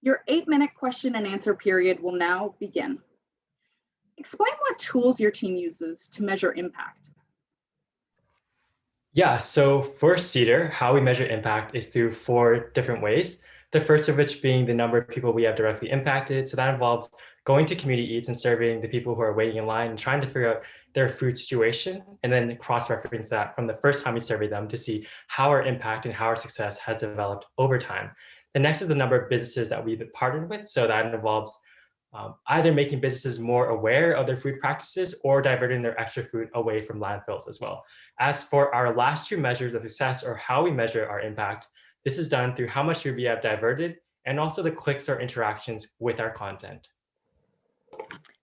Your 8-minute question and answer period will now begin. Explain what tools your team uses to measure impact. Yeah, so for Cedar, how we measure impact is through 4 different ways. The first of which being the number of people we have directly impacted. So that involves going to community eats and serving the people who are waiting in line and trying to figure out their food situation, and then cross-reference that from the first time we survey them to see how our impact and how our success has developed over time. The next is the number of businesses that we've partnered with. So that involves either making businesses more aware of their food practices or diverting their extra food away from landfills as well. As for our last 2 measures of success, or how we measure our impact, this is done through how much food we have diverted and also the clicks or interactions with our content.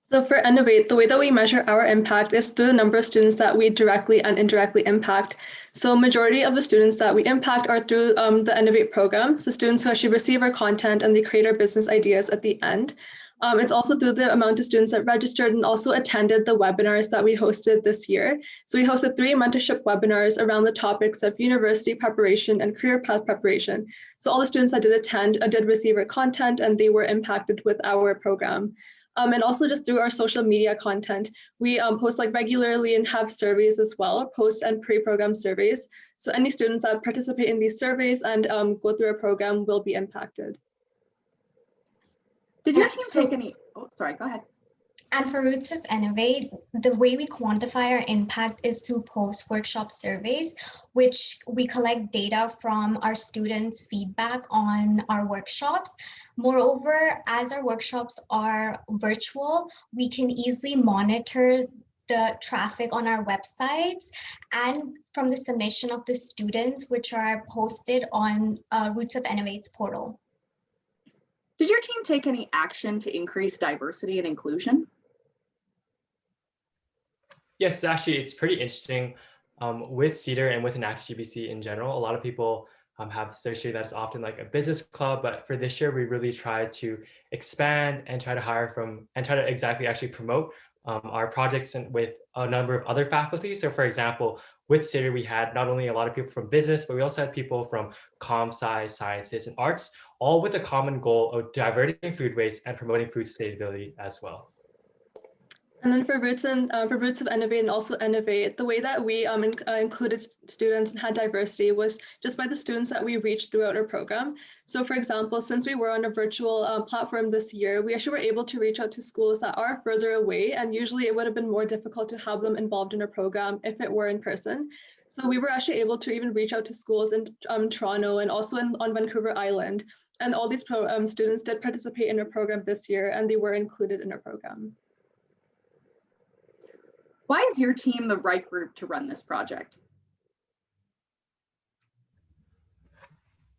So for Innovate, the way that we measure our impact is through the number of students that we directly and indirectly impact. So majority of the students that we impact are through the Innovate program. So students who actually receive our content and they create our business ideas at the end. It's also through the amount of students that registered and also attended the webinars that we hosted this year. So we hosted 3 mentorship webinars around the topics of university preparation and career path preparation. So all the students that did attend did receive our content and they were impacted with our program. And also just through our social media content, we post regularly and have surveys as well, post and pre-program surveys. So any students that participate in these surveys and go through our program will be impacted. Did your team take any, sorry, go ahead. And for Roots of Innovate, the way we quantify our impact is through post-workshop surveys, which we collect data from our students' feedback on our workshops. Moreover, as our workshops are virtual, we can easily monitor the traffic on our websites and from the submission of the students, which are posted on Roots of Innovate's portal. Did your team take any action to increase diversity and inclusion? Yes, actually, it's pretty interesting. With Cedar and with Enact GBC in general, a lot of people have associated that it's often like a business club, but for this year, we really tried to expand and try to hire from and try to exactly actually promote our projects with a number of other faculties. So for example, with Cedar, we had not only a lot of people from business, but we also had people from comm sci, sciences, and arts, all with a common goal of diverting food waste and promoting food sustainability as well. And then for Roots of Innovate and also Innovate, the way that we included students and had diversity was just by the students that we reached throughout our program. So for example, since we were on a virtual platform this year, we actually were able to reach out to schools that are further away, and usually it would have been more difficult to have them involved in our program if it were in person. So we were actually able to even reach out to schools in Toronto and also on Vancouver Island. And all these students did participate in our program this year, and they were included in our program. Why is your team the right group to run this project?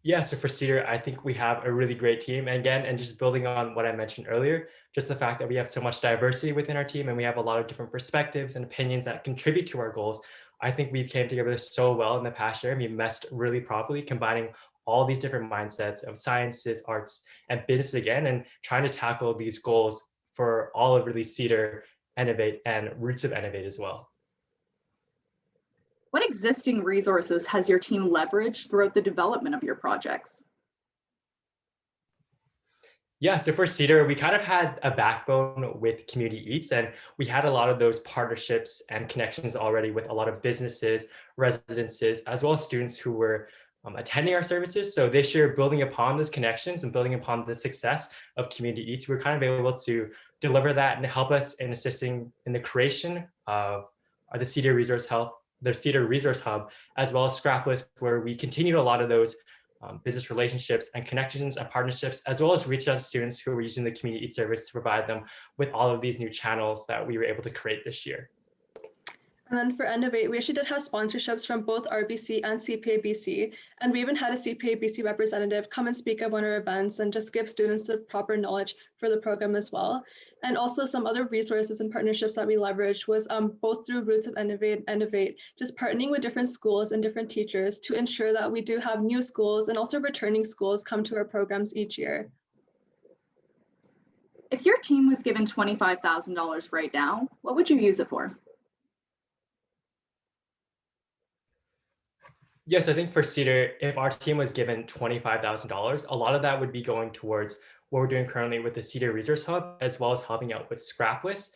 Yeah, so for Cedar, I think we have a really great team. And again, and just building on what I mentioned earlier, just the fact that we have so much diversity within our team and we have a lot of different perspectives and opinions that contribute to our goals. I think we came together so well in the past year and we meshed really properly, combining all these different mindsets of sciences, arts, and business again, and trying to tackle these goals for all of really Cedar, Innovate, and Roots of Innovate as well. What existing resources has your team leveraged throughout the development of your projects? Yeah, so for Cedar, we kind of had a backbone with Community Eats, and we had a lot of those partnerships and connections already with a lot of businesses, residences, as well as students who were attending our services. So this year, building upon those connections and building upon the success of Community Eats, we're kind of able to deliver that and help us in assisting in the creation of the Cedar Resource Hub, as well as Scrapless, where we continued a lot of those business relationships and connections and partnerships, as well as reach out to students who were using the Community Eats service to provide them with all of these new channels that we were able to create this year. And then for Innovate, we actually did have sponsorships from both RBC and CPA-BC, and we even had a CPA-BC representative come and speak at one of our events and just give students the proper knowledge for the program as well. And also some other resources and partnerships that we leveraged was both through Roots of Innovate, just partnering with different schools and different teachers to ensure that we do have new schools and also returning schools come to our programs each year. If your team was given $25,000 right now, what would you use it for? Yes, I think for Cedar, if our team was given $25,000, a lot of that would be going towards what we're doing currently with the Cedar Resource Hub, as well as helping out with Scrapless.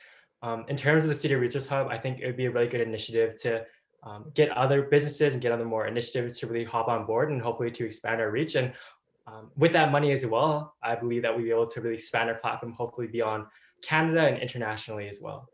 In terms of the Cedar Resource Hub, I think it would be a really good initiative to get other businesses and get other more initiatives to really hop on board and hopefully to expand our reach. And with that money as well, I believe that we'll be able to really expand our platform, hopefully beyond Canada and internationally as well.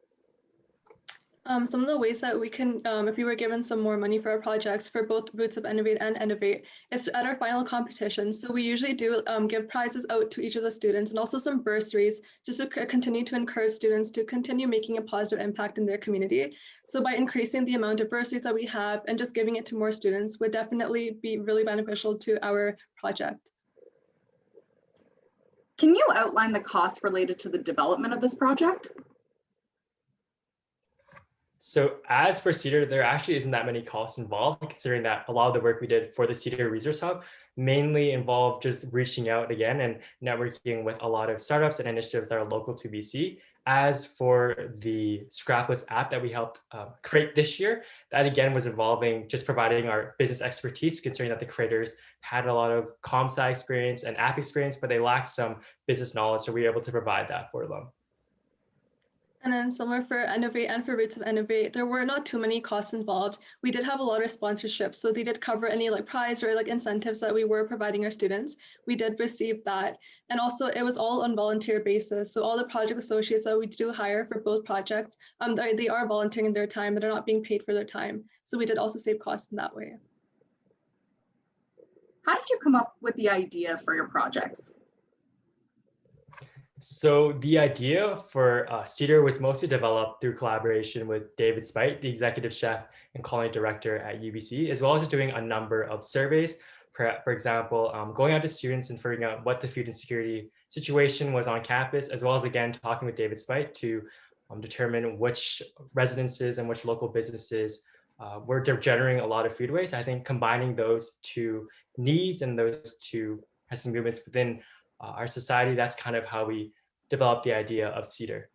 Some of the ways that we can, if we were given some more money for our projects for both Roots of Innovate and Innovate, is at our final competition. So we usually do give prizes out to each of the students and also some bursaries just to continue to encourage students to continue making a positive impact in their community. So by increasing the amount of bursaries that we have and just giving it to more students would definitely be really beneficial to our project. Can you outline the costs related to the development of this project? So as for Cedar, there actually isn't that many costs involved, considering that a lot of the work we did for the Cedar Resource Hub mainly involved just reaching out again and networking with a lot of startups and initiatives that are local to BC. As for the Scrapless app that we helped create this year, that again was involving just providing our business expertise, considering that the creators had a lot of ComSci experience and app experience, but they lacked some business knowledge, so we were able to provide that for them. And then similar for Innovate and for Roots of Innovate, there were not too many costs involved. We did have a lot of sponsorships, so they did cover any like prize or like incentives that we were providing our students. We did receive that. And also it was all on volunteer basis. So all the project associates that we do hire for both projects, they are volunteering their time, but they're not being paid for their time. So we did also save costs in that way. How did you come up with the idea for your projects? So the idea for Cedar was mostly developed through collaboration with David Spite, the executive chef and culinary director at UBC, as well as just doing a number of surveys. For example, going out to students and figuring out what the food insecurity situation was on campus, as well as again talking with David Spite to determine which residences and which local businesses were generating a lot of food waste. I think combining those two needs and those two pressing movements within our society, that's kind of how we developed the idea of Cedar.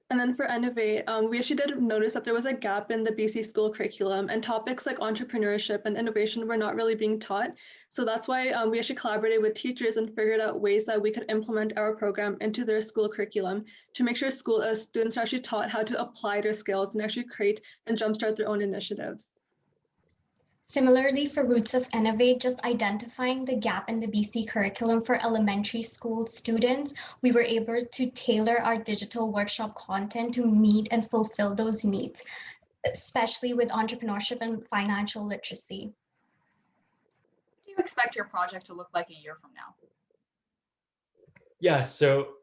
And then for Innovate, we actually did notice that there was a gap in the BC school curriculum, and topics like entrepreneurship and innovation were not really being taught. So that's why we actually collaborated with teachers and figured out ways that we could implement our program into their school curriculum to make sure students are actually taught how to apply their skills and actually create and jumpstart their own initiatives. Similarly, for Roots of Innovate, just identifying the gap in the BC curriculum for elementary school students, we were able to tailor our digital workshop content to meet and fulfill those needs, especially with entrepreneurship and financial literacy. What do you expect your project to look like a year from now? Yeah, so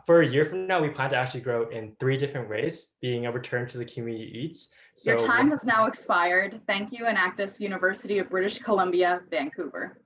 for a year from now, we plan to actually grow in 3 different ways, being a return to the community eats. So Your time has now expired. Thank you, Enactus University of British Columbia, Vancouver.